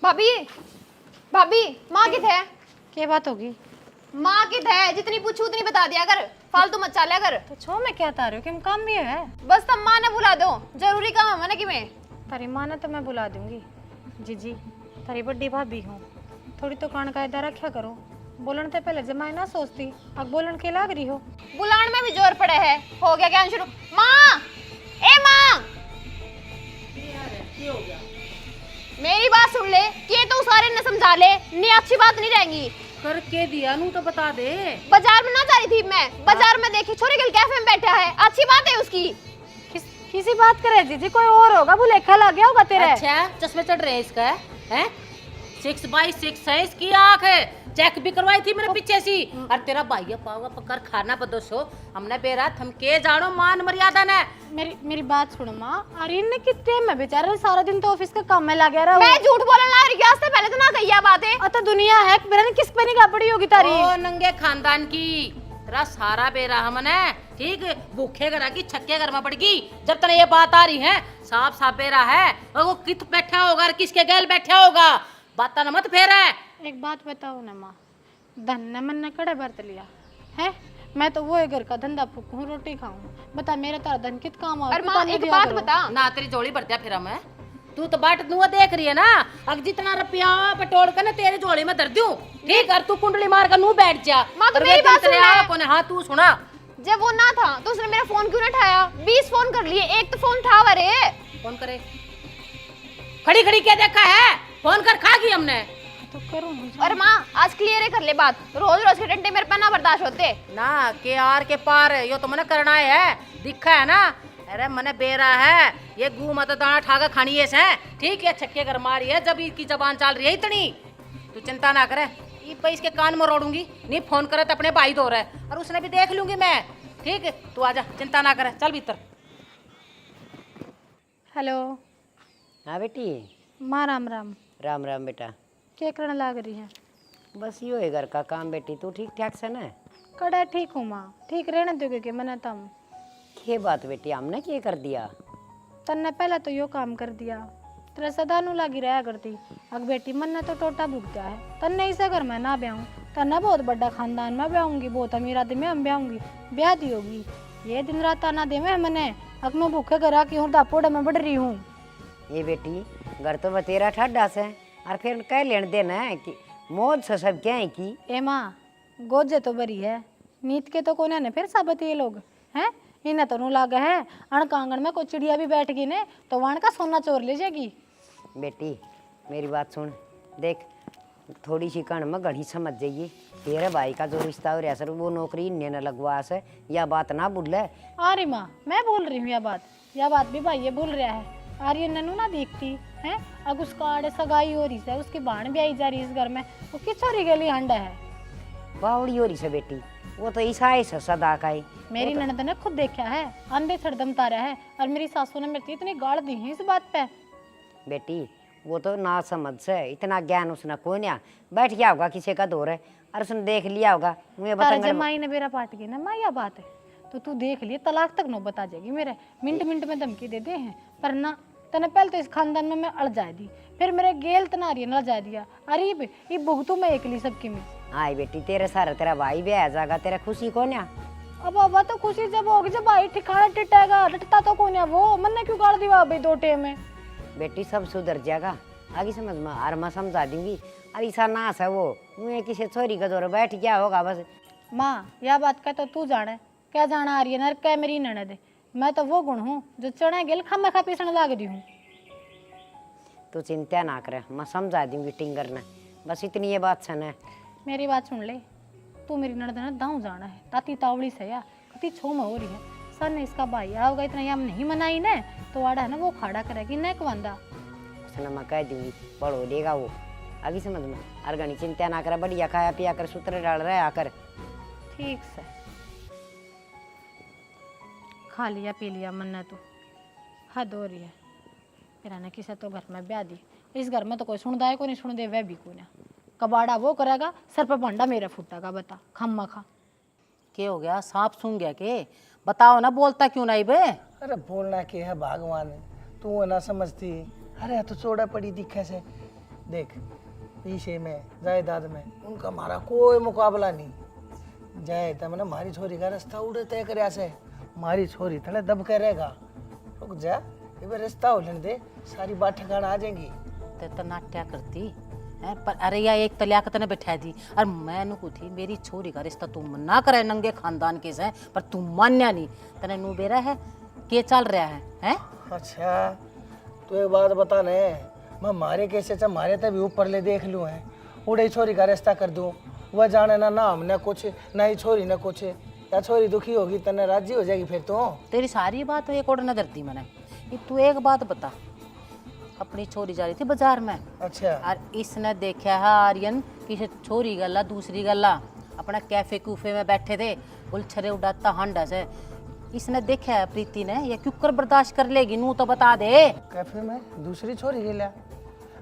भाभी भाभी माँ किथे है? क्या बात होगी? माँ किथे है? जितनी पूछू उतनी बता दिया कर, फालतू मत चालिया कर। तो छो मैं क्या तार रही हूँ कि काम भी है। बस तब माँ ने बुला दो, जरूरी काम है ना कि मैं। तारी माँ ने तो मैं बुला दूंगी। जीजी तारी बड़ी भाभी हूँ, थोड़ी तो कान कायदा रखा करो। बोलन से पहले जमाए ना सोचती, अब बोलन के लाग रही हो। बुलान में भी जोर पड़े है। हो गया क्या शुरू? माँ, ए माँ, मेरी बात सुन ले, कि तो सारे ने समझा ले, नहीं अच्छी बात नहीं रहेगी। करके दिया नू तो बता दे। बाजार में ना जा रही थी मैं, बाजार में देखी छोरी कल कैफे में बैठा है, अच्छी बात है उसकी। किसी बात करे जीजी, कोई और होगा, भुलेखा लग गया होगा तेरे। अच्छा चश्मे चढ़ रहे हैं इसका है 6x6 है इसकी आंख है। चेक भी करवाई थी मेरे पीछे सी। और तेरा भाई पाऊंगा पकड़ खाना बदोसो हमने बेरा थम के जानो मान मर्यादा ने। मेरी बात सुनो माँ, अरे ने कितने में बेचारा सारा दिन तो ऑफिस का काम में लगे रहा। मैं झूठ बोलने लग रही हूँ, पहले तो ना कही बातें। तो दुनिया है मेरा किस पे नहीं गापड़ी होगी तारी। ओ नंगे खानदान की तेरा सारा बेरा हमने ठीक भूखे घर की छक्के घर में पड़गी। जब तक ये बात आ रही है साफ साफ बेरा है और वो कित बैठा होगा और किसके गैल बैठा होगा, बात न मत फेर है। एक बात बताओ ना माँ, धन ने मन ने कड़े बरत लिया है। मैं तो वो घर का धंधा फूकूं, रोटी खाऊं, बता मेरा तारा धन कित काम आ। माँ एक बात बता ना, तेरी जोड़ी बढ़ दिया फिर मैं तू तो बाट दूंगा देख रही है ना। अब जितना रुपया पटोड़ कर ना तेरे झोली में धर दूं, ठीक है? तू कुंडली मार कर नू बैठ जा। माँ तो मेरी बात सुन। हाँ तू सुना, जब वो ना था तो उसने मेरा फोन क्यों ना उठाया? 20 फोन कर लिए, एक तो फोन था। अरे फोन करे खड़ी खड़ी क्या देखा है? फोन कर खागी हमने तो करो। और माँ आज क्लियर कर ले बात, रोज रोज के डंडे मेरे पे ना बर्दाश्त होते ना के आर के पार यो तो मैंने करना है दिखा है ना। अरे मने बेरा है ये गू मत दाना ठाकर खानी है ठीक है? छक्के घर मारी है जब इसकी जबान चल रही है इतनी। तू चिंता ना करे, ये पे इसके कान में रोड़ूंगी नहीं। फोन करे तो अपने भाई दो रहे और उसने भी देख लूंगी मैं, ठीक है? तू आजा, चिंता ना करे, चल भीतर। हेलो हाँ बेटी। माँ राम राम। राम राम बेटा। क्या करने लाग रही है? बस यो है घर का काम बेटी। तू ठीक ठाक से ना? कड़ा ठीक हूँ माँ, ठीक रहने दोगे कि मैंने तम। ये बात बेटी हमने क्या कर दिया? तन्ने पहले तो यो काम कर दिया, तेरा सदा नु लागी रहा करती। अग बेटी मन ने तो टोटा भुगता है, तन्ने इसे घर में ना ब्याहूं, तन्ने बहुत बड़ा खानदान में ब्याहूंगी, बहुत अमीर आदमी में हम ब्याहूंगी, ब्याह दी होगी। ये दिन रात आना दे में मने, अग मैं भूखे करा की हूँ, दापोड़े में बढ़ रही हूँ। ये बेटी घर तो बतेरा ठड्डा से और फिर कह लेन देना है कि मौज से सब क्या है की। ए माँ गोजे तो बरी है, नीत के तो कोने ने फिर साबत ये लोग हैं। इन्हें तो नू लागा है अण कांगड़ में कोई चिड़िया भी बैठ गई ने तो वाण का सोना चोर ले जाएगी। बेटी मेरी बात सुन, देख थोड़ी सी कण में घड़ी समझ जाइए। तेरे भाई का जो रिश्ता हो रहा सर वो नौकरी इन्हें न लगवा से, यह बात ना भूल। अरे माँ मैं बोल रही हूँ यह बात भी भाई ये बोल रहा है। आर्य ननू ना देखती है, अब उसका आड़े सगाई हो रही है, उसकी बाण भी आई जा रही है इस घर में, वो किस छोरी के लिए हंडा है। बावड़ी हो रही से बेटी, वो तो ईसाई से सदा का ही। मेरी ननद ने खुद देखा है, अंधे छड़दम तारा है, और मेरी सासू ने मेरे इतनी गाड़ दी है इस बात पे। बेटी वो तो ना समझ से इतना ज्ञान उसने कोई नहीं। बैठ गया होगा किसी का दौर है और उसने देख लिया होगा। मुझे माई ने मेरा पाट गई ना माँ यह बात है, तो तू देख लिए तलाक तक नो बता जाएगी मेरे। मिनट मिनट में धमकी दे दे हैं, पर ना तने पहले तो इस खानदान में मैं अड़ जाए दी, फिर मेरे गेल तना रही नल जा दिया। अरे ये भुगतू मैं एकली सबकी में। आई बेटी तेरे सारे तेरा भाई भी आ जाएगा, तेरा खुशी कौन है? अब बाबा तो खुशी जब होगी जब भाई ठिकाना टिटेगा, रटता तो कौन है वो, मन ने क्यों गाड़ दी भाई दो टे में। बेटी सब सुधर जाएगा आगे समझ में, और मैं समझा दूंगी। अरे ऐसा नाश है वो, मुझे किसी छोरी का दौर बैठ गया होगा बस। माँ यह बात कह तो तू जाने, क्या जाना आ रही है नर क्या मेरी ननद। मैं तो वो गुण हूँ जो चढ़े गेल खामा खा पीसने लाग दी हूँ। तू चिंता ना करे, मैं समझा दूंगी टिंगर ने, बस इतनी ये बात सुन। मेरी बात सुन ले, तू मेरी ननद ने दाऊ जाना है, ताती तावड़ी से या कति छो में हो रही है। सर ने इसका भाई आओगा इतना यम नहीं मनाई ने तो आड़ा है ना वो खाड़ा करेगी न कवंदा। उसने मैं कह दूंगी बड़ो देगा वो आगे समझ में। और गणी चिंता ना करे, बढ़िया खाया पिया कर, सूत्र डाल रहे आकर। ठीक से खा लिया पी लिया मन ने तो हद हो रही है। फिर ने किसे तो घर में ब्याह दी, इस घर में तो कोई सुन दाए को नहीं सुन दे वह भी को ना। कबाड़ा वो करेगा, सर पे भंडा मेरा फूटेगा, बता खम्मा खा। क्या हो गया? सांप सूंघ गया के? बताओ ना, बोलता क्यों नहीं बे? अरे बोलना के है भगवान, तू ना समझती। अरे तो चौड़ा पड़ी दिखे से देख पीछे में जायदाद में उनका हमारा कोई मुकाबला नहीं। जाए मैंने मारी छोरी का रास्ता उड़े तय कर से मारी छोरी थोड़े दब के रहेगा। रुक जा ये रास्ता हो लेने दे, सारी बात ठिकाना आ जाएंगी। ते तो नाट्या करती है पर अरे या एक तलियाक तने बैठा दी और मैं नु थी मेरी छोरी का रिश्ता तू मना करे नंगे खानदान के से पर तू मान्या नहीं तने नु बेरा है के चल रहा है? अच्छा तू एक बात बता ने, मैं मारे कैसे चा मारे तभी ऊपर ले देख लूँ है उड़े छोरी का रिश्ता कर दूँ। वह जाने ना नाम न कुछ ना ही छोरी न कुछ, या छोरी दुखी होगी तने राजी हो जाएगी फिर तो। तेरी सारी बात एक और नजर दी मैंने। ये तू एक बात बता, अपनी छोरी जा रही थी बाजार में अच्छा और इसने देखा है आर्यन किसी छोरी गला दूसरी गला अपना कैफे कूफे में बैठे थे गुलछरे उड़ाता हांडा से। इसने देखा है प्रीति ने, ये क्यों कर बर्दाश्त कर लेगी? नू तो बता दे। कैफे में दूसरी छोरी के लिया?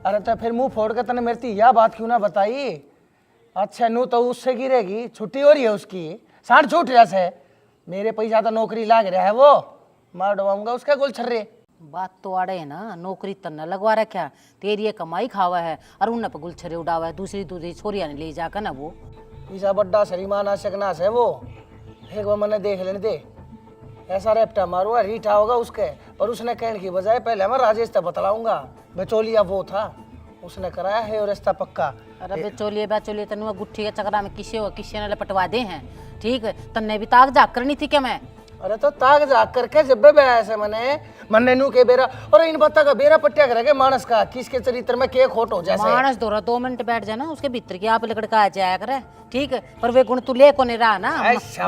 अरे तो फिर मुंह फोड़ के तने मेरी यह बात क्यों ना बताई? अच्छा नू तो उससे गिरेगी, छुट्टी हो रही है उसकी, 60 छूट जैसे मेरे पैसा तो नौकरी लाग रहा है, वो मार डवाऊंगा उसका गुलछर्रे। बात तो आड़े है ना, नौकरी तन्ना लगवा रखा, तेरी ये कमाई खावा है और उन्हें पे गुलछरे उड़ावा है, दूसरी दूसरी छोरिया ने ले जाकर ना वो ईसा बड्डा शरीमान आशकनाश है वो। एक बार मैंने देख लेने दे, ऐसा रेपटा मारूंगा रीठा होगा उसके। पर उसने कहने की बजाय पहले मैं राजेश तक बतलाऊंगा, बेचोलिया वो था, उसने कराया है और रास्ता पक्का। अरे बेचोलिए बेचोलिए तनु गुट्ठी के चक्रा में किसी ने लपटवा दे हैं, ठीक है? तन्ने भी ताक जाग करनी थी क्या मैं? अरे तो ताक जाग करके जब बे ऐसे मन्ने नू के बेरा और इन बत्ता का बेरा पट्टिया करेंगे मानस का किसके चरित्र में के खोट हो जैसे। मानस दो 2 मिनट बैठ जाना उसके भीतर की आप लकड़का जाया करे, ठीक है? पर वे गुण तू ले को नहीं रहा ना।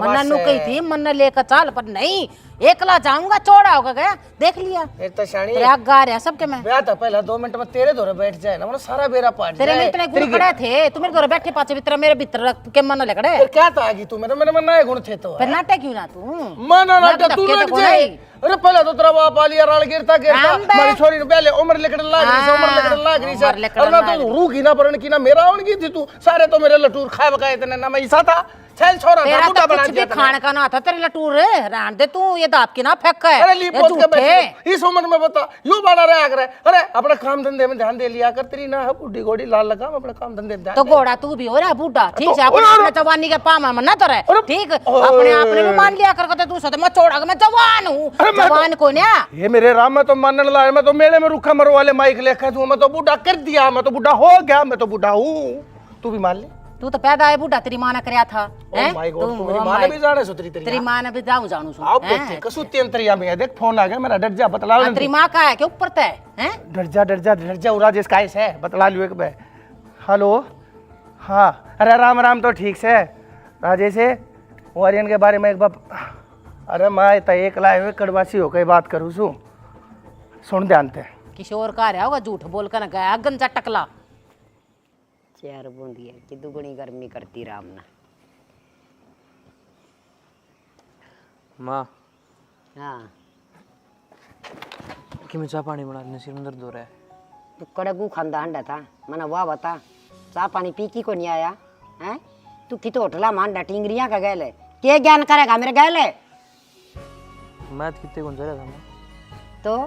मन्ना नू कही थी मन्ना लेकर चल, पर नहीं, एकला जाऊंगा चौड़ा होगा गया, देख लिया फिर तो शानी गा रहा सबके मैं ब्याह था पहला 2 मिनट में तेरे दौरे बैठ जाए ना, सारा बेरा पाट तेरे में इतने गुण खड़े थे, तू मेरे दौरे बैठे पाचे भीतर मेरे भीतर के मन लकड़े। फिर क्या था आगी तू मेरे मेरे मन नए गुण थे तो फिर नाटे क्यों ना तू मना नाटा तू लट जाए। अरे पहले तो तेरा बाप आलिया राल गिरता गिरता मारी छोरी ने पहले उम्र लेकर लाग रही, उम्र लेकर लाग रही और ना तो रू की ना परण की ना मेरा उनकी थी तू, सारे तो मेरे लटूर खाए बकाए इतने ना मैं ईसा था छल छोरा था बूढ़ा बना दिया खाने का ना था तेरे लटूर रहन दे तू, ये दाप की ना फेंक है। अरे ली पोत के बैठे इस उम्र में बता यू बड़ा रहा करे। अरे अपने काम धंधे में ध्यान दे लिया कर, तेरी ना है बूढ़ी घोड़ी लाल लगा अपने काम धंधे में ध्यान तो घोड़ा तू भी हो रहा बूढ़ा, ठीक है? अपने जवानी के पामा मना तो रहे, ठीक? अपने आपने भी मान लिया कर तू सद मैं चौड़ा मैं जवान हूँ, जवान को ना ये मेरे राम में तो मानने लाए, मैं तो मेले में रुखा मरो वाले माइक लेकर दूं, मैं तो बूढ़ा कर दिया, मैं तो बूढ़ा हो गया, मैं तो बूढ़ा हूँ, तू भी मान ले। तू तो पैदा है बूढ़ा, तेरी माँ ने कराया था। ओह माय गॉड, तू मेरी माँ ने भी जाने सुतरी तेरी माँ ने भी जानू सुन। आओ बेटे कसूती अंतरिया में है, देख फोन आ गया मेरा, डर जा बतला ले। तेरी माँ का है कि ऊपर तय हैं? डर जा उरा जिसका ऐसे है बतला लियो एक बार। हेलो हाँ, अरे राम राम तो ठीक से राजेश है वारियन के बारे में एक बार। अरे मैं तो एक लाए हुए कड़वासी हो कई बात करूँ सू, सुन ध्यान से। किशोर का रहा होगा झूठ बोल कर गया गंजा टकला 4 बूंदियाँ कि दुगनी गर्मी करती राम ना। माँ हाँ कि मैं चाय पानी बना देने, सिर में दर्द हो रहा है। तू कड़गू खांदा हंडा था मना, वाह बता चाह पानी पी की को नहीं आया हैं? तू कितो होटला मांडा टिंगरियाँ का गैल है, के ज्ञान करेगा मेरे गैल है? मैं तो कितने कौन जा रहा था मैं तो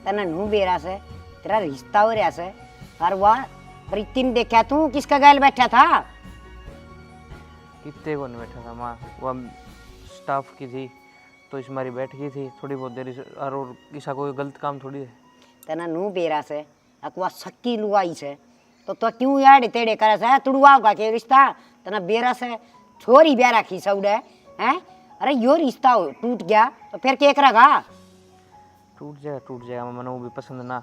तना नू बेरा से तेरा रिश्ता हो रहा से और वाह प्रीति ने देखा तू किसका गैल बैठा था? कितने कौन बैठा था माँ, वह स्टाफ की थी तो इस मारी बैठ गई थी थोड़ी बहुत देर और किसा कोई गलत काम थोड़ी है। तना नू बेरा से अकवा सक्की लुआई से तो क्यों यार तेड़े करे से तुड़वाओ का के रिश्ता? तना बेरा से छोरी ब्याह रखी सौड़े हैं? अरे यो रिश्ता टूट गया तो फिर के करेगा? टूट जाएगा मैंने वो भी पसंद ना।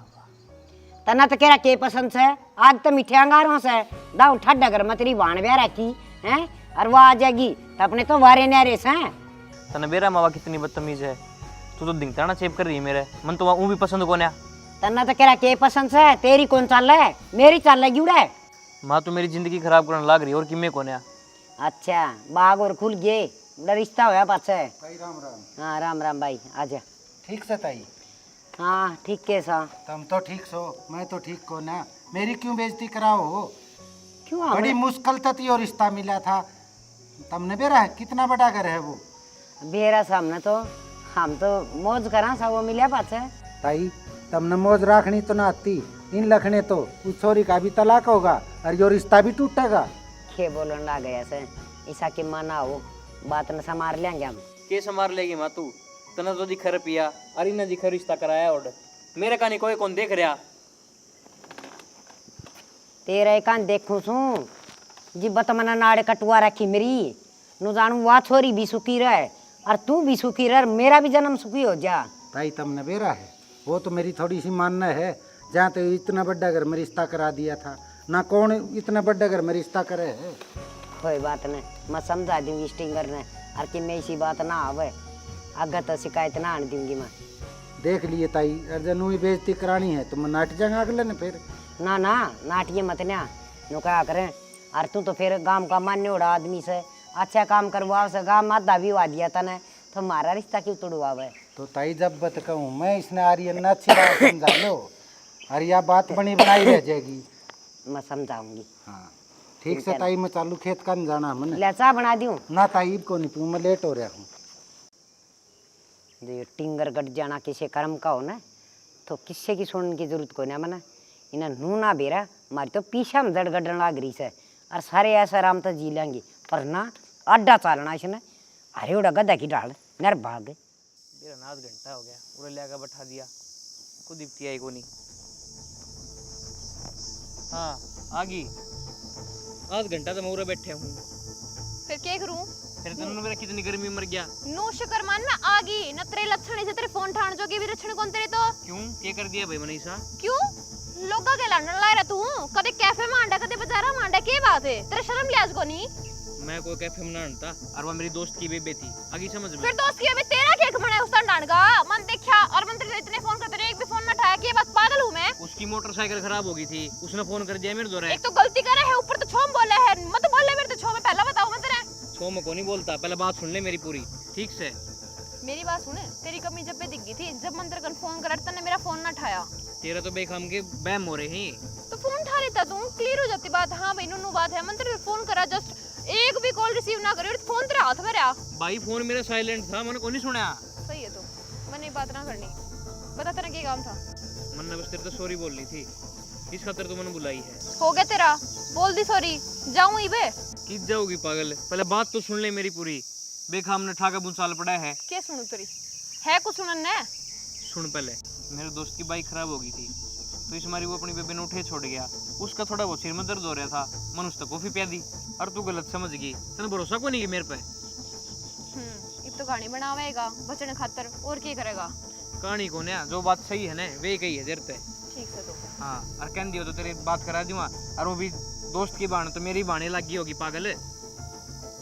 तना तो कह रहा के पसंद से आज तो मीठे अंगारों से दाऊ ठड अगर मैं तेरी वाण ब्याह रखी हैं और वो आ जाएगी तो अपने तो वारे न्यारे से हैं। तना बेरा मावा कितनी बदतमीज है, तू तो दिंगताना चेप कर रही है मेरे मन, तो वो भी पसंद कौन है? तना तो कह रहा के पसंद से तेरी कौन चल रहा है, मेरी चल रही उड़े। माँ तो मेरी जिंदगी खराब करने लाग रही है और किमे कौन है? अच्छा बाग और खुल गए रिश्ता होया पास है। राम राम। हाँ राम राम भाई आजा। ठीक से ताई? हाँ ठीक कैसा? तुम तो ठीक सो, मैं तो ठीक को ना, मेरी क्यों बेइज्जती कराओ? क्यों बड़ी मुश्किल तती और रिश्ता मिला था, तुमने बेरा है कितना बड़ा घर है वो? बेरा सामने तो हम तो मौज करा सा वो मिला पास है। ताई तुमने मौज राखनी तो ना आती, इन लखने तो उस छोरी का भी तलाक होगा और यो रिश्ता भी टूटेगा। खे बोलन लग गया से ईसा के मना हो बात न समार लेंगे हम। के संभार लेगी माँ तू? तना तो दिखर पिया अरे ना दिखर रिश्ता कराया और मेरे का नहीं कोई कौन देख रहा। तेरे कान देखूं सू जी बत मना नाड़े कटुआ रखी मेरी नु जानू वह छोरी भी सुखी रहे और तू भी सुखी रह, मेरा भी जन्म सुखी हो जा। ताई तमने बेरा है, वो तो मेरी थोड़ी सी मानना है। जहाँ तो इतना बड़ा घर में रिश्ता करा दिया था, ना कौन इतना बड़ा घर में रिश्ता करे है। कोई बात नहीं, मैं समझा दूंगी स्टिंगर ने और कि मैं ऐसी बात ना आवे आगे तो शिकायत ना आने दूंगी मैं। देख लिए ताई, अर्जन हुई बेइज्जती करानी है तो मैं नाट जाऊंगा अगले ने फिर। ना ना नाटिए मत ना नु क्या करें। और तू तो फिर गांव का मान्य उड़ा आदमी से अच्छा काम करवाओ से गांव मादा भी हुआ दिया तने तो हमारा रिश्ता क्यों तोड़वावे। तो ताई जब बत कहूँ मैं इसने आर्यन ना अच्छी बात समझा लो और यह बात बनी बनाई रह जाएगी। मैं समझाऊंगी। हाँ ठीक से ताई, मैं चालू खेत का नहीं जाना मैंने। ले चाह बना दूं ना ताई को नहीं पीऊँ, मैं लेट हो रहा हूँ। जो टिंगर गट जाना किसी कर्म का हो ना तो किससे की सुनने की जरूरत कोई ना मना इन्हें नू ना बेरा मारी तो पीछा में दड़ गडन लाग रही से और सारे ऐसा आराम तो जी लेंगे पर ना अड्डा चालना इसने। अरे उड़ा गदा की डाल नर भाग गए। मेरा ना आध घंटा हो गया उरे लेकर बैठा दिया खुद दिखती आई को नहीं। हाँ आगी आध घंटा तो मैं उरे बैठे हूँ फिर क्या करूं? फिर तुमने मेरा कितनी गर्मी मर गया। नो शुक्र मान मैं आ गई न तेरे लक्षण से तेरे फोन ठाण जो के भी लक्षण कौन तेरे तो क्यों क्या कर दिया भाई मनीषा? क्यों लोगा के लड़न ला रहा तू कदे कैफे में आंडा कदे बाजारा में आंडा के बात है तेरे शर्म लिहाज को नहीं। मैं कोई कैफे में ना था और वह मेरी दोस्त की बेबे थी आगे समझ में। फिर दोस्त की अबे तेरा केक बना है उस डांड का मन देखा और मन तेरे इतने फोन करते रहे एक भी फोन ना उठाया कि बस पागल हूं मैं। उसकी मोटरसाइकिल खराब हो गई थी उसने फोन कर दिया मेरे द्वारा। एक तो गलती करे है ऊपर तो छोम बोले है मत बोले मेरे तो छोम पहला बताओ मैं तेरे छो में को नहीं बोलता पहले बात सुन ले मेरी पूरी ठीक से। मेरी बात सुने तेरी कमी जब पे दिख गई थी जब मंत्र कल फोन करा तने मेरा फोन ना उठाया। तेरा तो बेखाम के बैम हो रहे हैं तो फोन उठा लेता तू क्लियर हो जाती बात। हाँ भाई नुनू बात है मंत्र फोन करा जस्ट एक भी कॉल रिसीव ना करे फोन तेरे हाथ में रहा। भाई फोन मेरा साइलेंट था मैंने को नहीं सुना। सही है तो मैंने बात ना करनी बता तेरा क्या काम था। मैंने बस तेरे तो सॉरी बोलनी थी इस खातिर तो मैंने बुलाई है। हो गया तेरा बोल दी सॉरी जाऊं ही बे किस जाओगी पागल पहले बात तो सुन ले मेरी पूरी। बेखाम ने ठाका बुंसाल पड़ा है। क्या सुनू तेरी है कुछ सुनन ने सुन पहले मेरे दोस्त की बाइक खराब हो गई थी तो इस मारी वो अपनी बेबे ने उठे छोड़ गया। उसका थोड़ा बहुत सिर में दर्द हो रहा था मन उसको कॉफी पिया दी और तू गलत समझ गई। तेने भरोसा को नहीं है मेरे पे। अब तो कहानी बनावेगा बचने खातर और क्या करेगा। कहानी को ना जो बात सही है ना वे कही है देर पे। ठीक है तो हाँ और कह दियो तो तेरी बात करा दूंगा और वो भी दोस्त की बाण तो मेरी बाणे लगी होगी पागल।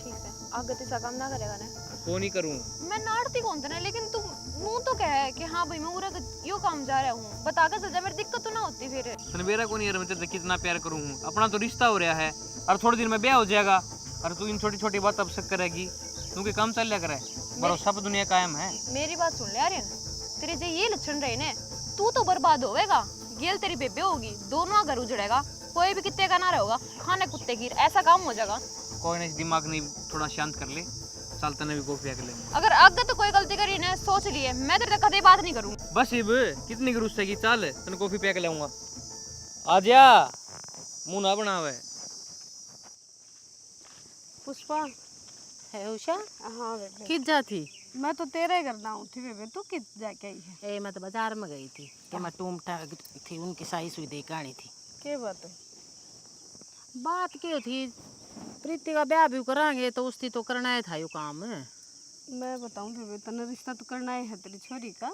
ठीक है आगे तो काम ना करेगा ना वो नहीं करूँ मैं नाड़ती कौन था ना लेकिन तू मुंह तो कह है कि हाँ भाई मैं पूरा यो काम जा रहा हूँ बता के सजा मेरी दिक्कत तो ना होती फिर। मेरा को नहीं यार मैं तेरे कितना प्यार करूँ अपना तो रिश्ता हो रहा है और थोड़े दिन में ब्याह हो जाएगा और तू इन छोटी छोटी बात अब से करेगी क्योंकि काम चल लिया करे भरोसा पर दुनिया कायम है। मेरी बात सुन ले आर्यन तेरे जो ये लक्षण रहे ने तू तो बर्बाद होएगा गेल तेरी बेबे होगी दोनों घर उजड़ेगा कोई भी कितने का ना रहेगा खाने कुत्ते की ऐसा काम हो जाएगा। कोई नहीं दिमाग नहीं थोड़ा शांत कर ले चल तने भी कॉफी कर ले। अगर आगे तो कोई गलती करी ने सोच लिए मैं तेरे कदे बात नहीं करूँ। बस इब कितनी गुस्से की चल तने कॉफी पे के लाऊंगा आजा मुंह ना बनावे। पुष्पा है उषा हाँ बेबे किस जा थी? मैं तो तेरे घर ना थी बेबे तू किस जाके आई है। ए मैं तो बाजार में गई थी कि मैं टूम टाक थी उनकी साई सुई दे कहानी थी। क्या बात है? बात क्यों थी प्रीति का ब्याह भी कराएंगे तो उसकी तो करना ही था यो काम। मैं बताऊँ बेबे तने रिश्ता तो करना ही है तेरी छोरी का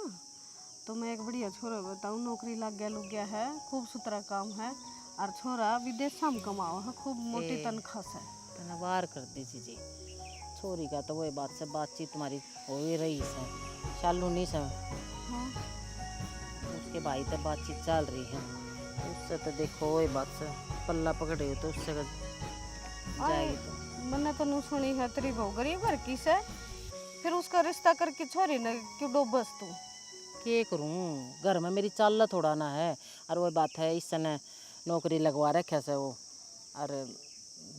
तो मैं एक बढ़िया छोरा बताऊँ नौकरी लग गया है खूब सुथरा काम है और छोरा विदेश में कमाओ है खूब मोटी तनख्वाह से। तने वार कर दी जी छोरी का तो वही बात से बातचीत तुम्हारी हो ही रही है चालू नहीं से हाँ उसके भाई तक बातचीत चल रही है उससे तो देखो वही बात से पल्ला पकड़े हो तो उससे जाएगी तो। मैंने तो नहीं सुनी है तेरी बहू गरीब घर की से फिर उसका रिश्ता करके छोरी ने क्यों डोबस तू। क्या करूँ घर में मेरी चाल थोड़ा ना है और वही बात है इस समय नौकरी लगवा रखे से वो और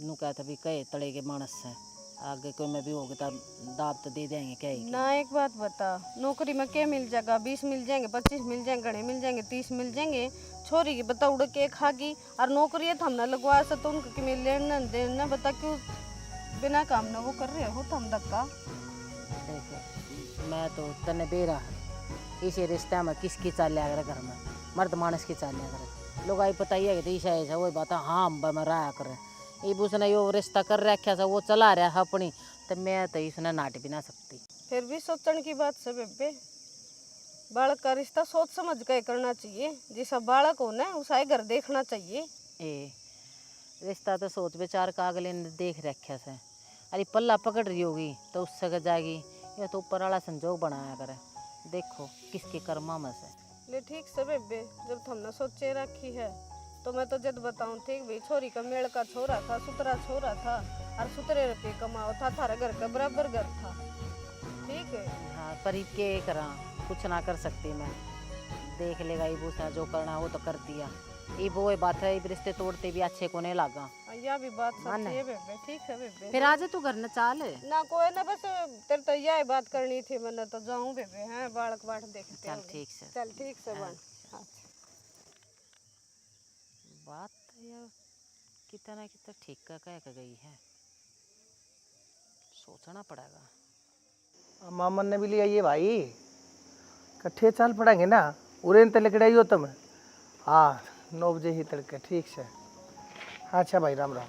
नू कहते भी कहे तड़े के मानस से आगे कोई में भी होगा तो दाब तो दे देंगे क्या ही। ना एक बात बता, नौकरी में क्या मिल जाएगा? 20 मिल जाएंगे, 25 मिल जाएंगे, घने मिल जाएंगे, 30 मिल जाएंगे। छोरी की बता उड़ के खागी और नौकरी है तो हमने लगवा तो उनको कि मिल लेना देना, बता क्यों बिना काम ना वो कर रहे हो तो हम धक्का। देखो मैं तो तने बेरा है इसी रिश्ते में किसकी चाल लिया करे घर में, मर्द मानस की चाल लिया करे। लोग आई पता ही है कि ईशा ऐसा वही बात है, हाँ हम रहा करे ये उसने यो रिश्ता कर रखा था वो चला रहा है अपनी, तो मैं तो इसने नाट भी ना सकती। फिर भी सोचने की बात है बेबे, बालक का रिश्ता सोच समझ के करना चाहिए। जैसा बालक हो ना उसा घर देखना चाहिए। ए रिश्ता तो सोच विचार का अगले ने देख रखा से, अरे पल्ला पकड़ रही होगी तो उससे कर जाएगी, ये तो ऊपर वाला संजोग बनाया करे। देखो किसके कर्मा में से। ले ठीक से बेबे, जब हमने सोचे रखी है तो मैं तो जब बताऊं ठीक भाई, छोरी का मेल का छोरा था, सुतरा छोरा था और सुतरे रुपये कमाओ था, थारा घर का बराबर घर था। ठीक है हाँ पर ये के करा, कुछ ना कर सकती मैं, देख लेगा ये भूसा जो करना वो तो कर दिया। ये वो बात है, ये रिश्ते तोड़ते भी अच्छे को नहीं लगा। यह भी बात सच्ची है बेबे। ठीक है बेबे, फिर आज तू घर न चाल ना कोई ना, बस तेरे तो यह बात करनी थी, मैंने तो जाऊं बेबे। हैं बालक बाट देखते चल होंगे। ठीक से। चल ठीक से बन। अच्छा बात यार कितना कितना ठीक का कह गई है, सोचना पड़ेगा। मामन ने भी लिया ये भाई, कट्ठे चाल पड़ेंगे ना, उरेन तले कड़ाई हो तुम। हाँ 9 बजे ही तड़के, ठीक से। अच्छा भाई राम राम।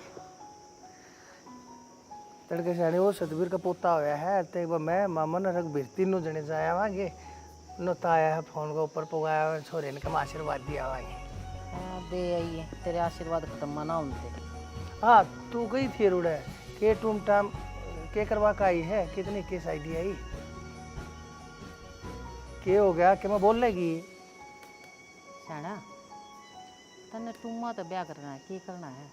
तड़के से वो सतबीर का पोता होया है, तो एक बार मैं मामन रघबीर तीनों जने जाया वागे, नोता आया है फोन का ऊपर पुगाया हुआ छोरे ने कम आशीर्वाद दिया वागे। हाँ दे आई है, तेरे आशीर्वाद खत्म मना उनसे। हाँ तू गई थी रूढ़े के टूम टाम के करवा का आई है, कितनी केस आई डी आई के हो गया कि मैं बोल लेगी। शाना तन्ने टूमा तो ब्याह करना है, के करना है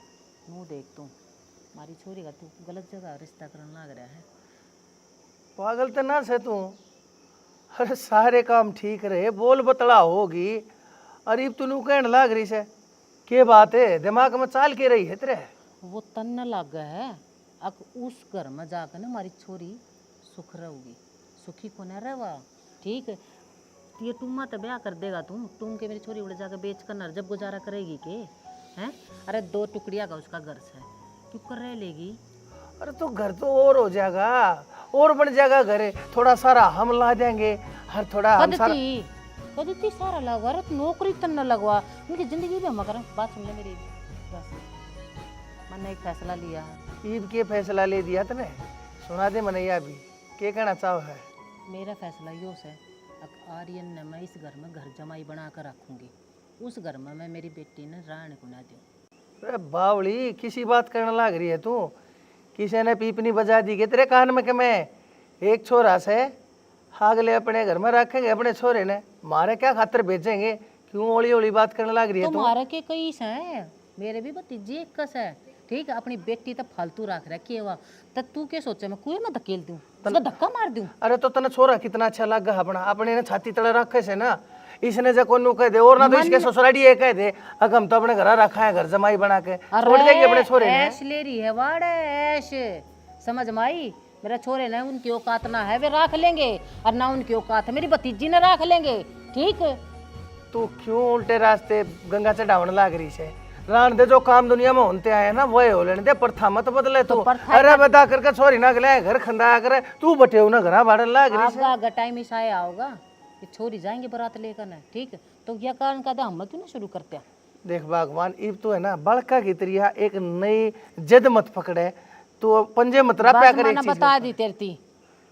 मुँह देख तू, हमारी छोरी का तू गलत जगह रिश्ता करने लग रहा है। पागल तो ना से तू, अरे सारे काम ठीक रहे, बोल बतला होगी, अरे तू कहने लाग रही से के बात है, दिमाग में चाल के रही है तेरे। वो तन्न लग गया है, अब उस घर में जाकर ना हमारी छोरी सुख रहोगी, सुखी को न रहवा। ठीक है ये टूमा तो ब्याह कर देगा तुम के मेरी छोरी उड़ जाकर बेच कर नर जब गुजारा करेगी के हैं। अरे 2 टुकड़िया का उसका घर से क्यों कर रह लेगी। अरे तो घर तो और हो जाएगा, और बन जाएगा घर, थोड़ा सारा हम ला देंगे, हर थोड़ा हम सारा कदती सारा लगवा रहा, नौकरी तन्न लगवा, उनकी जिंदगी भी हम करें। बात सुन ले मेरी, बस मैंने एक फैसला लिया है। ईद के फैसला ले दिया तने, सुना दे मनैया भी के कहना चाहो है। मेरा फैसला यो है, अब आर्यन ने मैं इस घर में घर जमाई बना कर रखूंगी, उस घर में मैं मेरी बेटी ने राण को ना दूँ। अरे बावली किसी बात करने लग रही है तू, किसी ने पीपनी बजा दी के तेरे कान में कि मैं एक छोरा से अगले अपने घर में रखेंगे, अपने छोरे ने मारे क्या खातर भेजेंगे, क्यों ओली ओली बात करने लग रही है तू। तुम्हारे के कई हैं, मेरे भी भतीजी एक कस है। ठीक है अपनी बेटी तो फालतू रख रखी है, तो तू क्या सोचे मैं कुएं में धकेल दूं, उसका धक्का मार दूं। अरे तो तने छोरा कितना अच्छा लगा अपना, अपने ने छाती तले रखे से ना, इसने जो कोनू कह दे और ना तो इसके ससुराली ये कह दे अगर हम तो अपने घर रखा है, घर जमाई बना के छोड़ देंगे अपने छोरे ने। ऐश ले रही है वाड़ ऐश, समझ माई मेरा छोरे ने उनकी औकात ना है वे रख लेंगे, और ना उनकी औकात है मेरी भतीजी ने रख लेंगे। ठीक तू क्यों उल्टे रास्ते गंगा चढ़ावन लाग रही से, रान दे जो काम दुनिया में होते आए ना वही हो लेने दे, प्रथा मत बदले तू। अरे बता करके छोरी ना गले घर खंदा करे, तू बटे ना घर बाड़न लाग रही से। आपका टाइम इस आया होगा ये छोरी जाएंगे बारात लेकर ना, ठीक है तो यह कारण का हम क्यों ना शुरू करते हैं। देख भगवान इब तो है ना बड़का की तरिया एक नई जिद मत पकड़े, तो पंजे मत रहा करे। बता दी तेरती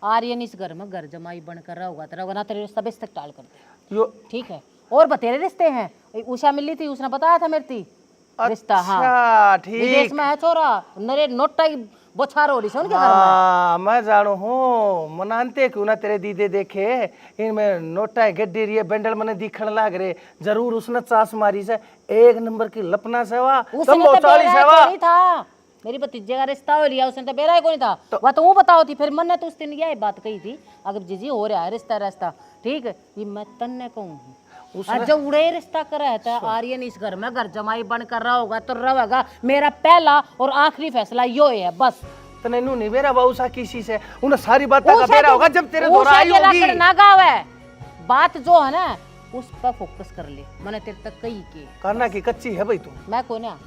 आर्यन इस घर में घर जमाई बनकर रहोगा तेरा, ना तेरे रिश्ता बेच तक टाल कर दे। ठीक है और बतेरे रिश्ते हैं, उषा मिली थी उसने बताया था मेरी रिश्ता। हाँ ठीक विदेश में है छोरा, नरे नोटा की बोछार हो रही है उनके घर में। हाँ मैं जानू हूँ, मनानते क्यों ना तेरे दीदे देखे इनमें नोटा गड्डी रही है बेंडल मने दिखण लाग रहे, जरूर उसने चास मारी से, एक नंबर की लपना सेवा तुम बोचाली सेवा था। मेरी भतीजे का रिश्ता हो लिया उसने तो बेरा ही कोई था वह तो वो बताओ थी। फिर मन ने तो उस दिन यही बात कही थी अगर जीजी हो रहा है रिश्ता रास्ता, ठीक है ये मैं तन्ने कहूँ जो उड़े रिश्ता कर रहा था आर्यन इस घर में घर जमाई बन कर रहा होगा तो रहेगा। मेरा पहला और आखिरी फैसला यो है बस। तने नू नहीं बेरा बाऊ सा किसी से उन्हें सारी बात का बेरा होगा जब तेरे द्वारा आई होगी। ना गावे बात जो है ना उस पर फोकस कर ले। मैंने तेरे तक कही के करना की कच्ची है भाई तू। मैं को ना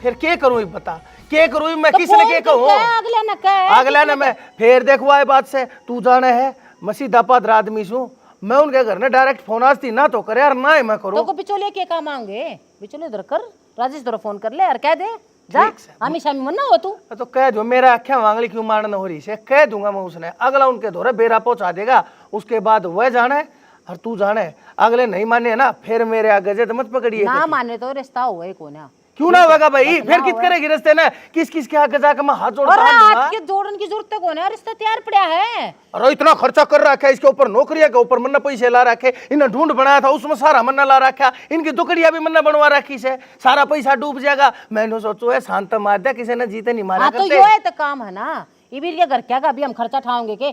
फिर के करूं ये बता, के करूं मैं किसने के कहूं? अगले ना कह अगला ना मैं फिर देखो आए बात से तू जाने है मसीदा पादर आदमी छू मैं उनके घर ने डायरेक्ट फोन आस्ती ना तो करे यार ना ही मैं करूं। तो को बिचौलिए के काम आएंगे बिचौलिए इधर कर राजेश इधर फोन कर ले यार कह दे जा हमेशा में मना हो तू तो कह दो मेरा आख्या वांगली क्यों मारना हो रही से कह दूंगा मैं उसने अगला उनके दौरे बेरा पहुंचा देगा उसके बाद वह जाने और तू जाने अगले नहीं माने ना फिर मेरे आगे जद मत पकड़िए ना माने तो रिश्ता हुआ ही को ना क्यों ना होगा भाई फिर कित करेगी रिश्ते ना किस किस के आगे जाकर मैं हाथ जोड़ और हाथ के जोड़न की जरूरत को ना रिश्ता तैयार पड़ा है। अरे इतना खर्चा कर रखा है इसके ऊपर नौकरिया के ऊपर मन्ना पैसे ला रखे इन्हें ढूंढ बनाया था उसमें सारा मन्ना ला रखा इनकी दुकड़िया भी मन्ना बनवा रखी से सारा पैसा डूब जाएगा। मैंने सोचो है शांत मार दिया किसी ने जीते नहीं मारा तो यो है तो काम है ना ये भी घर क्या का अभी हम खर्चा ठाओगे के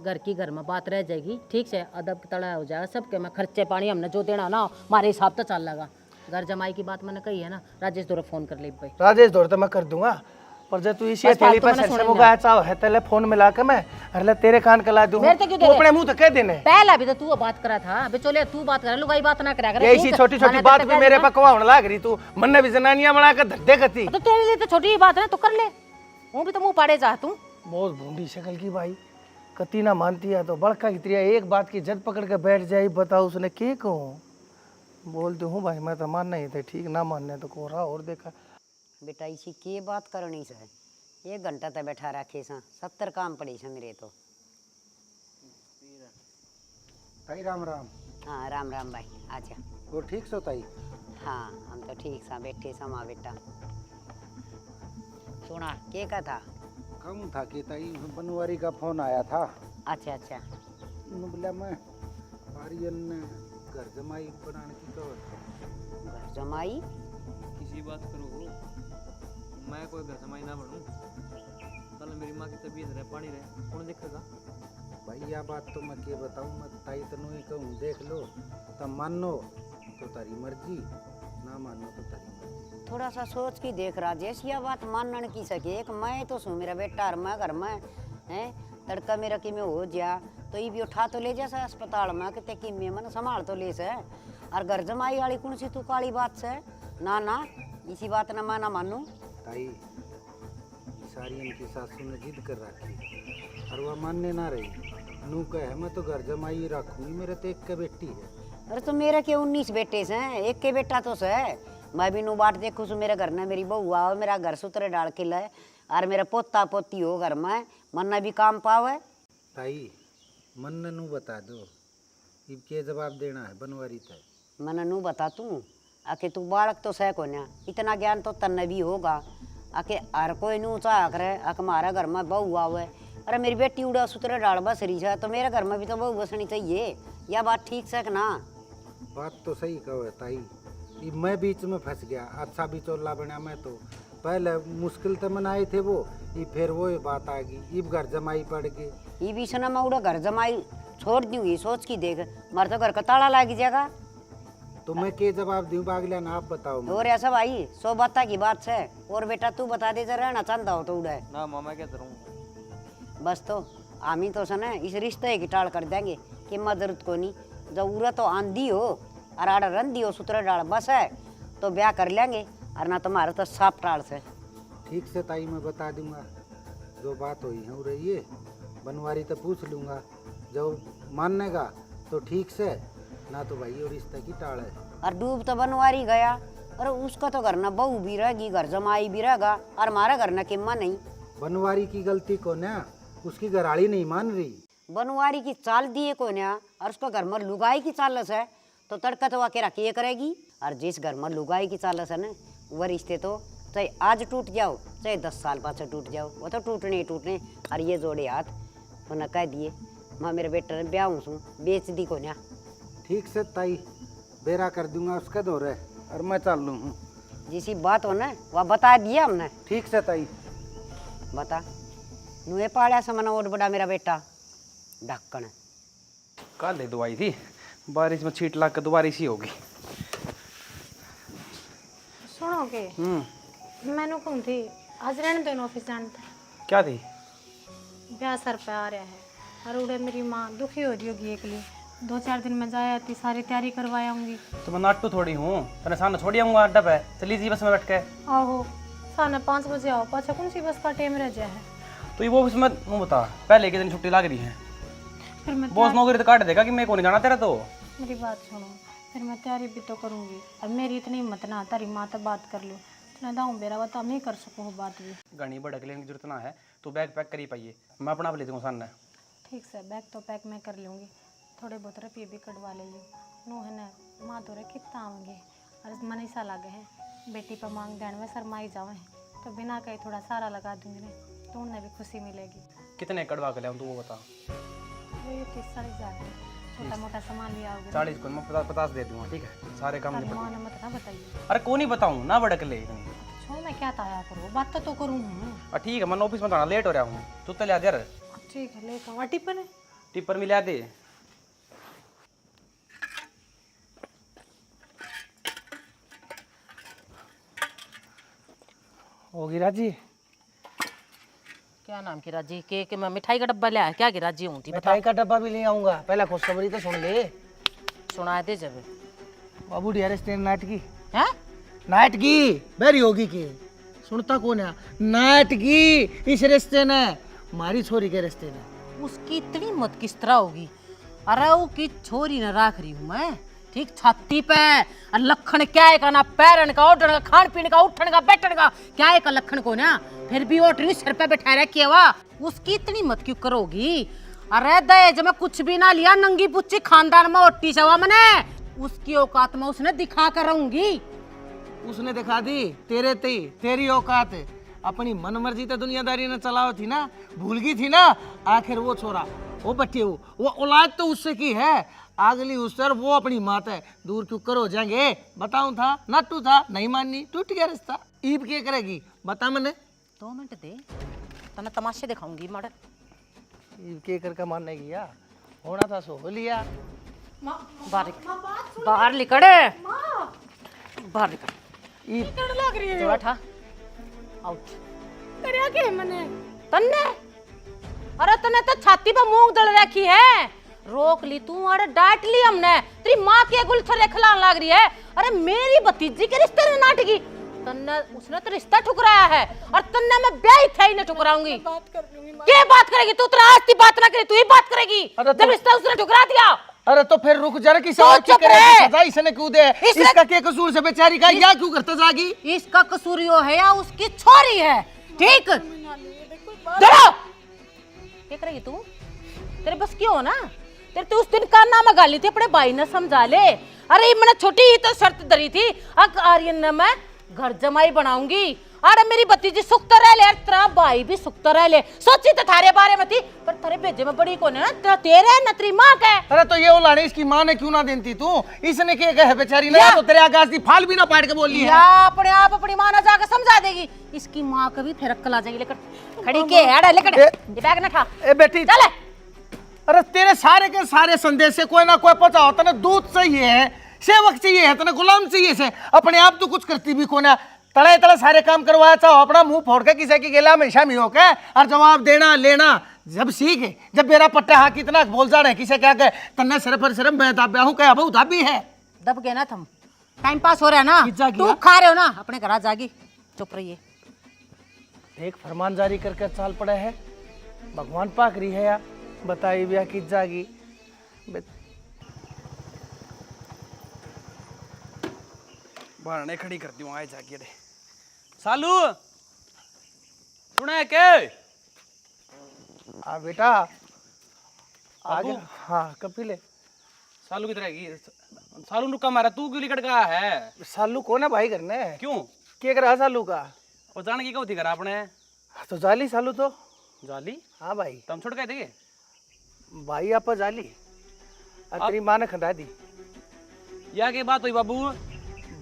घर की घर में बात रह जाएगी ठीक से अदब तड़ा हो जाएगा सबके मैं खर्चे पानी हमने जो देना ना हमारे हिसाब तो चल लगा। घर जमाई की बात मैंने कही है ना राजेश दौरे फोन कर ले भाई राजेश दौरे तो मैं कर दूंगा पर जब तू इसी तेली पर से मुगाया चाव है तेले फोन मिला के मैं अरे तेरे कान कला दूं तू अपने मुंह तो कह देने पहला भी तो तू बात करा था बिचौलिया तू बात कर लुगाई बात ना करा कर ऐसी छोटी छोटी बात भी मेरे पे कवावण लाग रही तू मन भी जनानियां बना के धड्डे करती तो तेरे लिए तो छोटी बात है तो कर ले वो भी तो मुंह पाड़े जा तू बहुत भूंडी शक्ल की भाई कती ना मानती है तो बड़का की त्रिया एक बात की जद पकड़ के बैठ जाए बताओ उसने के कहूँ बोलती हूँ भाई मैं तो मानना ही थे ठीक ना मानने तो कोरा और देखा बेटा इसी के बात करनी से 1 घंटा तक बैठा रखे सा 70 काम पड़ी से मेरे तो। ताई राम राम। हाँ राम राम भाई आजा। वो ठीक सो ताई? हाँ हम तो ठीक सा बैठे सा माँ बेटा। सुना के का था? कम था कि ताई बनवारी का फोन आया था। अच्छा अच्छा बोला मैं आर्यन घर जमाई बनाने की तो घर जमाई किसी बात करो मैं कोई घर जमाई ना बनूं कल मेरी माँ की तबीयत रहे पानी रहे कौन देखेगा भाई यह बात तो मैं के बताऊं मैं ताई तनु ही कहूँ देख लो तब मानो तो तारी मर्जी ना मानो तो तारी मर्जी। थोड़ा सा सोच के देख राजेश यह बात मानने की सके एक मैं तो सू मेरा बेटा और मैं घर में है तड़का मेरा कि में हो जा तो ये भी उठा तो ले जा अस्पताल में कितने कि में मन संभाल तो ले से और घर जमाई वाली कौन सी तू काली बात से ना ना इसी बात ना मैं ना मानू। ताई सारी इनकी सासू ने जिद कर रखी और वह मानने ना रही नू कहे मैं तो घर जमाई रखूंगी मेरे तो एक के बेटी है। अरे तो मेरे के 19 बेटे से एक के बेटा तो से मैं भी नू बाट देखू सु मेरे घर ने मेरी बहू आओ मेरा घर सुतरे डाल के लाए और मेरा पोता पोती हो घर में मन्ना भी काम पावे। ताई मन नू बता दो इब के जवाब देना है बनवारी तय मन नू बता तू आके तू बालक तो सह को ना इतना ज्ञान तो तन्ने भी होगा आके हर कोई नू चाह करे आके हमारा घर में बहू आवे अरे मेरी बेटी उड़ा सुतरे डाल बस रही है तो मेरे घर में भी तो बहू बसनी चाहिए यह बात ठीक से ना? बात तो सही कहो है ताई इब मैं बीच में फंस गया अच्छा बिचौला बना मैं तो पहले मुश्किल तो मनाए थे वो ये फिर वो बात आ गई इब घर जमाई पड़ गई ये भी सुना मैं उड़ा घर जमाई छोड़ दूंगी सोच की देख मार तो घर का ताला लग जाएगा तो मैं के जवाब दूं बागला ना आप बताओ और ऐसा भाई 100 बात की बात है और बेटा तू बता दे जरा रहना चाहता हो तो उड़ा ना मामा क्या करूँ बस तो हम ही तो सना इस रिश्ते की टाल कर देंगे कि मैं जरूरत को नहीं जरूरत तो आंधी हो और आड़ा रंधी हो सुतरा डाल बस है तो ब्याह कर लेंगे और ना तुम्हारा तो साफ टाल से। ठीक से ताई मैं बता दूंगा जो बात हुई है रही है बनवारी तो पूछ लूँगा जो मानेगा तो ठीक से ना तो भाई और रिश्ते की टाल है। और डूब तो बनवारी गया और उसका तो घर ना बहू भी रहेगी घर जमाई भी रहेगा और हमारा घर ना किम्मा नहीं। बनवारी की गलती को ना उसकी घराड़ी नहीं मान रही बनवारी की चाल दिए को ना और उसका घर में लुगाई की चालस है तो तड़का तो आके रखिए करेगी और जिस घर में लुगाई की चालस है ना वह रिश्ते तो चाहे आज टूट जाओ चाहे 10 साल बाद से टूट जाओ वो तो टूटने ही टूटने और ये जोड़े हाथ तो न कह दिए माँ मेरे बेटे ने ब्याह हूँ बेच दी को ना। ठीक से ताई बेरा कर दूंगा उसका दौरे और मैं चल लूँ हूँ जिसी बात हो ना वह बता दिया हमने। ठीक से ताई बता नुए पाड़ा समना ओट बड़ा मेरा बेटा ढक्कन कल ही दवाई थी बारिश में छीट लग के दोबारा सी होगी। सुनो के मैंने कहूँ थी आज रहने दो ऑफिस जाने थे क्या थी? ब्याह सर पे आ रहा है और उड़े मेरी माँ दुखी हो रही होगी एक लिए 2-4 दिन में जाया थी सारी तैयारी करवाऊंगी। तो मैं नाटू थोड़ी हूँ, तने सामने छोड़ी आऊँगा अड्डा पे, चली जी बस में बैठ के। आहो साढ़े 5 बजे आओ, पाछा कौन सी बस का टाइम रह जाए है। तो ये वो उसमें मुँह बता, पहले के दिन छुट्टी लग रही है, फिर मैं बॉस नौकरी तो काट देगा कि मैं को नहीं जाना तेरा। तो मेरी बात सुनो, फिर मैं तैयारी भी तो करूंगी। अब मेरी इतनी हिम्मत ना तारी माँ तो बात कर लो, ना दाऊँ बेरा बता नहीं कर सकूँ बात भी। घनी भड़क लेने की जरूरत ना है, तू बैग पैक करी पाइए, मैं अपना आप ले दूँगा सामने। ठीक से बैग तो पैक मैं कर लूँगी, थोड़े बहुत रुपये भी कटवा ले नो है ना। माँ तो रे कितना आवेंगे और मन ऐसा लगे है बेटी पर मांग देने में शर्माई जावे, तो बिना कहीं थोड़ा सारा लगा दूंगी ना, तो उन्हें भी खुशी मिलेगी। कितने कड़वा के ले तू वो बता। ये 30-40 छोटा मोटा सामान भी आओगे। 40 को मैं 50 दे दूँगा, ठीक है, सारे काम निपट माँ गए। ने मत ना बताइए। अरे को नहीं बताऊँ ना, भड़क ले इतनी। छोड़ मैं क्या ताया करूँ, बात तो करूँ हूँ। ठीक है, मैं ऑफिस में थोड़ा लेट हो रहा हूँ, तू तो ले आ दे यार। ठीक है लेकर आवा टिप्पण है। टिप्पर मिला दे। होगी राजी? क्या नाम की राजी के मैं मिठाई का डब्बा ले आया क्या? की राजी हूँ थी बता। मिठाई का डब्बा भी ले आऊंगा, पहला खुशखबरी तो सुन ले। सुना दे जब बाबू डियर स्टेन नाइट की है नाइट की बेरी होगी की सुनता कौन है? नाइट की इस रिश्ते ने मारी छोरी के रिश्ते ने। उसकी इतनी मत किस तरह होगी? अरे वो की छोरी न राख रही हूँ मैं, ठीक छाती पे। और लखन क्या है का ना, पैरन का, ओढ़न का, खान पीने का, उठन का, बैठन का, क्या है का लखन को ना। फिर भी ओटनी सिर पे बैठा रखी है वा, उसकी इतनी मत क्यों करोगी? अरे दहेज में कुछ भी ना लिया, नंगी पुच्ची खानदान में ओटी चवा मैंने, उसकी औकात में उसने दिखा कर रहूंगी। उसने दिखा दी तेरे ते तेरी औकात है। अपनी मन मर्जी तो दुनियादारी ने चलाओ थी ना, भूल गई थी ना। आखिर वो छोरा वो बच्चे वो औलाद तो उससे की है, अगली उससे वो अपनी मात है। दूर क्यों करो जाएंगे? बताऊं था नाटू था, नहीं माननी, टूट गया रिश्ता। ईब क्या करेगी बता मैंने? 2 मिनट दे, तना तमाशे दिखाऊंगी मर्डर। ईब के करके मानने गया, होना था सो हो लिया। बाहर निकल, बाहर निकल। ईब लग रही है जोड़ा ठा आउट करया के मने तन्ने। अरे तने तो छाती पे मूंग दल रखी है, रोक ली तू। अरे डांट ली हमने, तेरी माँ के गुलछले खिलाने लग रही है। अरे मेरी भतीजी के रिश्ते में नाटकी, तन्ने उसने तो रिश्ता ठुकराया है और तन्ने मैं ब्याह थे ही न ठुकराऊंगी। बात कर लूंगी। क्या बात करेगी तू? तेरा आज की बात ना करे, तू ही बात करेगी जब रिश्ता उसने ठुकरा दिया। अरे तो फिर रुक जा, किसी तो और की चुप करे रहे। सजा इसने क्यों दे? इसका क्या कसूर से बेचारी का, या क्यों करते जागी? इसका कसूर यो है या उसकी छोरी है? ठीक डरो क्या करेगी तू? तेरे बस क्यों ना, तेरे तो उस दिन का नाम गाली थी, अपने भाई ने समझा ले। अरे मैंने छोटी ही तो शर्त धरी थी, अक आर्यन ने मैं घर जमाई बनाऊंगी। अरे मेरी भतीजी सुखता रह ले, तेरा भाई भी सुखता रह ले। सोची तो थारे बारे में थी, पर थारे भेजे में बड़ी कौन है? तेरा तेरे न तेरी माँ का। अरे तो ये उलाने इसकी माँ ने क्यों ना देती तू? इसने क्या कहे बेचारी ने? तो तेरे आगे की फाल भी ना पाट के बोली है। या अपने आप अपनी माँ ना जाकर समझा देगी, इसकी माँ का भी फिर अक्ल आ जाएगी। लेकर खड़ी के है लेकर ये बैग ना ठा। ए बेटी चले। अरे तेरे सारे के सारे संदेश से कोई ना कोई पहुंचा होता ना। दूध चाहिए है, सेवक चाहिए है, तना गुलाम चाहिए से। अपने आप तो कुछ करती भी कोना, तड़े तड़े सारे काम करवाया चाहो, अपना मुंह फोड़ के किसी की गेला में शामिल होके और जवाब देना लेना जब सीखे। जब मेरा पट्टा हाँ कितना बोल जा रहे किसे क्या कहे, तन्ने सिर्फ मैं दाब्या हूँ, क्या बहु दाबी है। दब गए ना तुम, टाइम पास हो रहा है ना, पिज्जा किया? तू खा रहे हो ना, अपने घर आ जागी। चुप रहिए। एक फरमान जारी करके चाल पड़े है, भगवान पाक रही है या बताई ब्याह की जागी। बारने खड़ी कर दी आए जाके रे। सालू सुना है के? हाँ बेटा आगे। हाँ कपिले सालू की तरह की सालू रुका मारा, तू क्यों लिकट गया है? सालू कौन है भाई करने? क्यों क्या करा सालू का? वो जान की कब थी करा आपने? तो जाली सालू तो जाली। हाँ भाई तुम छोड़ गए थे भाई आप जाली तेरी माँ ने खंदा दी। या के बात हुई बाबू?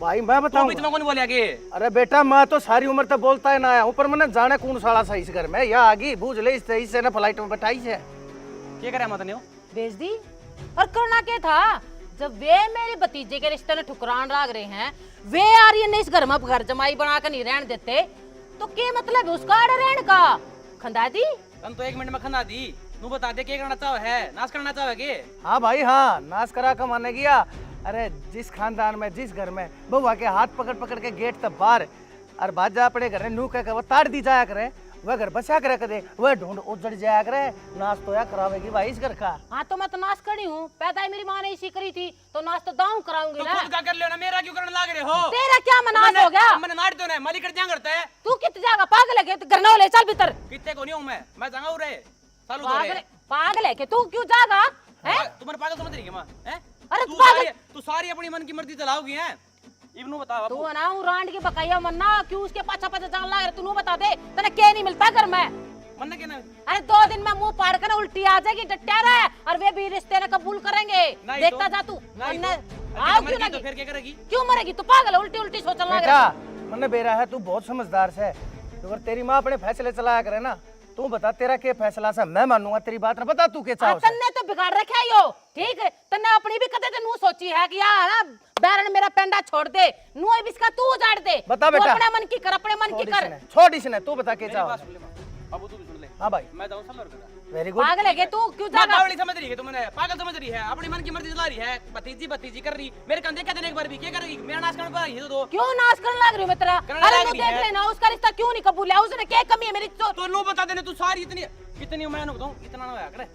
भाई मैं बताऊं बीच में कौन बोलिया के? अरे बेटा मैं तो सारी उम्र तो बोलता है ना आया ऊपर मैंने जाने कौन साला सही से घर में या आगी बूझ ले इससे ना फ्लाइट में बैठाई है। क्या करे मत ने भेज दी। और करना क्या था? जब वे मेरे भतीजे के रिश्ते ने ठुकरान राग रहे हैं, वे आर्यन ने इस घर में घर जमाई बना कर नहीं रहने देते, तो क्या मतलब है उसका आड़े रहने का? खंदा दी तन तो 1 मिनट में खंदा दी। तू बता दे क्या करना चाहे है, नाश करना चाहे के? हाँ भाई हाँ, नाश करा कमाने गया। अरे जिस खानदान में जिस घर में बउआ के हाथ पकड़ पकड़ के गेट तक बाहर और बाजा अपने घर नू कह वो ताड़ दी जाया करे, वह घर बचा करे कदे वह ढूंढ उजड़ जाया करे, नाश तो या करावेगी भाई इस घर का। हाँ तो मैं तो नाश करी हूँ, पैदा ही मेरी माँ ने इसी करी थी, तो नाश तो दाऊं कराऊंगी तो ना। खुद का कर लियो ना, मेरा क्यों करने लाग रहे हो? तेरा क्या मनास हो गया? मैंने नाट दो ना, मालिक कर करता है। तू कित जाएगा? पागल है के? तो घर ना ले चल भीतर। कितने को नहीं हूं मैं जाऊंगा उरे चालू पागल पागल है के? तू क्यों जाएगा? हैं? तुम्हारे पागल समझ रही है मां? हैं? अरे तू सारी अपनी मन की मर्जी चलाओगी हैं? इब्नू बता बापू। तू ना उ रांड की बकाया मन्ना क्यों उसके पाछा पाछा जान लग रहा? तू बता दे तने क्या नहीं मिलता घर में? मन्ना के ना? अरे 2 दिन में मुंह पाड़ कर ना उल्टी आ जाएगी, डट्टा रहा और वे भी रिश्ते ने कबूल करेंगे। देखता जा तू। आओ क्यों तो फिर क्या करेगी? क्यों मरेगी? तू पागल है, उल्टी उल्टी सोचने लग बेटा रहा। मन्ने बेरा है, तू बहुत समझदार से। अगर तेरी माँ अपने फैसले चलाया करे ना, तू बता तेरा क्या फैसला सा मैं मानूंगा, तेरी बात ना बता तू क्या चाहो। तन्ने तो बिगाड़ रखा है यो, ठीक है? तन्ने अपनी भी कदे तो नू सोची है कि यार ना बैरन मेरा पेंडा छोड़ दे, नू इसका तू उजाड़ दे। बता बेटा। अपने मन की कर, अपने मन की कर। छोड़ इसने, तू बता क्या चाहो। बाबू तू भी सुन ले। हाँ भाई मैं जाऊं सलर का। Very good. पागल है के? तू क्यों जाएगा? पागल समझ रही है तुमने? पागल समझ रही है, अपनी मन की मर्जी चला रही है, भतीजी कर रही। मेरे कंधे कहते एक बार भी क्या करेगी? मेरा नाश करने पर आई है तो क्यों नाश करने लग रही हो मैं तेरा? अरे तू देख लेना उसका रिश्ता क्यों नहीं कबूल है, उसने क्या कमी है मेरी? तो नो बता देने तू सारी इतनी कितनी मैं ना बताऊं इतना ना होया करे।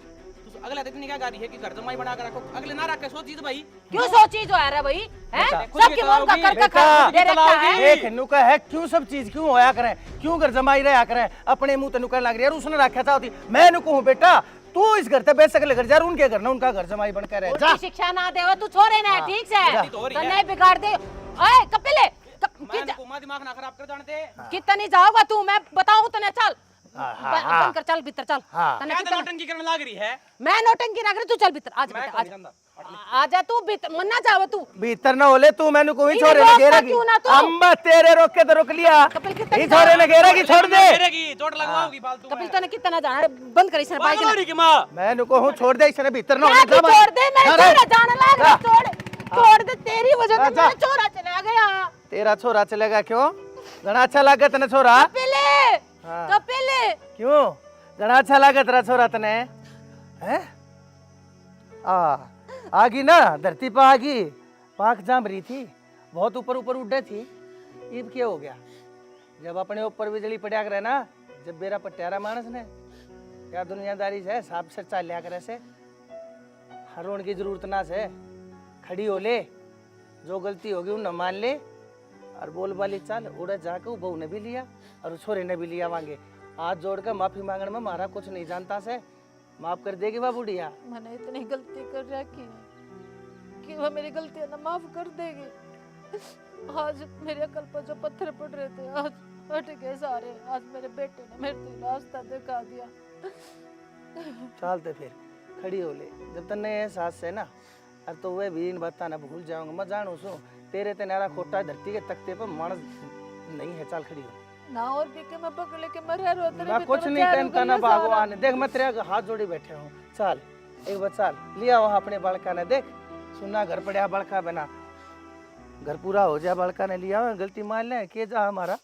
तू अगले दिन क्या गाड़ी है कि घर जमाई बना के रखो, अगले ना रख के सोची तो भाई क्यों सोची जो है रे भाई? हैं? सबके मन का कर बेटा, खा दे रखा है। एक नुका है क्यों सब चीज क्यों होया करे, क्यों घर जमाई रहा करे, अपने मुंह ते नुकन लग रही है। उसने रखा था होती मैं नुकू हूं बेटा, तू इस घर ते बेशक ले घर जा, उनके घर ना उनका घर जमाई बन के रह जा। उल्टी शिक्षा ना देवा तू, छोरे ना, ठीक से तो नहीं बिगाड़ दे। ओए कपिले मैं दिमाग ना खराब कर जानते। कितनी जाओगा तू? मैं बताऊं तने? चल बंद कर, चल भीतर चल। तने क्या नौटंकी करने लग रही है? मैं नौटंकी ना करे, तू चल भीतर। आज बेटा आजा तू भीतर, मन्ना जावे तू भीतर ना होले तू मैंने कोई छोरे ने घेरेगी। अम्मा तेरे रोक के तो रोक लिया, ई छोरे ने घेरेगी, छोड़ दे। घेरेगी, चोट लगवाओगी फालतू में। कपिल तने कितना जाना है? बंद कर इसने बाइक पागल की मां। मैं को हूं छोड़ दे, इसने भीतर ना क्या होले। तू छोड़ दे, मैं छोरा जाने लगा। छोड़ दे, तेरी वजह से मेरा छोरा चला गया। तेरा छोरा चलेगा क्यों? घना अच्छा लगा तने छोरा? कपिल कपिल क्यों घना अच्छा लगा तेरा छोरा तने? हैं आगी ना धरती पर आगी, पाख जाम रही थी, बहुत ऊपर ऊपर उड़े थी। ईद क्या हो गया? जब अपने ऊपर बिजली पड़ा करे ना, जब बेरा पट्यारा मानस ने क्या दुनियादारी से साफ से चाल लिया करे से, हरोन की जरूरत ना से, खड़ी हो ले, जो गलती होगी उन्हें मान ले और बोल बाली चाल। उड़े जाके बहू ने भी लिया और छोरे ने भी लिया मांगे, हाथ जोड़कर माफी मांगने में मारा कुछ नहीं जानता से, माफ कर देगी बाबूडिया। मैंने इतनी गलती कर रखी कि वह मेरी गलतियां ना माफ कर देगी। आज मेरे अकल पर जो पत्थर पड़ रहे थे आज हट गए सारे। आज मेरे बेटे ने मेरे को रास्ता दिखा दिया। चलते फिर खड़ी हो ले, जब तक नहीं एहसास से ना और तो वह भी इन बात ना भूल जाऊंगा। मैं जानू सू तेरे ते नारा खोटा धरती के तख्ते पर मानस नहीं है। चल खड़ी हो ना और भी के मैं पकड़ के मर रहा तेरे मैं कुछ नहीं कहता ना भगवान। देख मैं तेरे हाथ जोड़े बैठे हूँ, चल एक बार चल लिया वहाँ अपने बड़का ने। देख सुना घर पड़ा बड़का बना, घर पूरा हो जाए बड़का ने लिया, गलती मान ले के जा हमारा।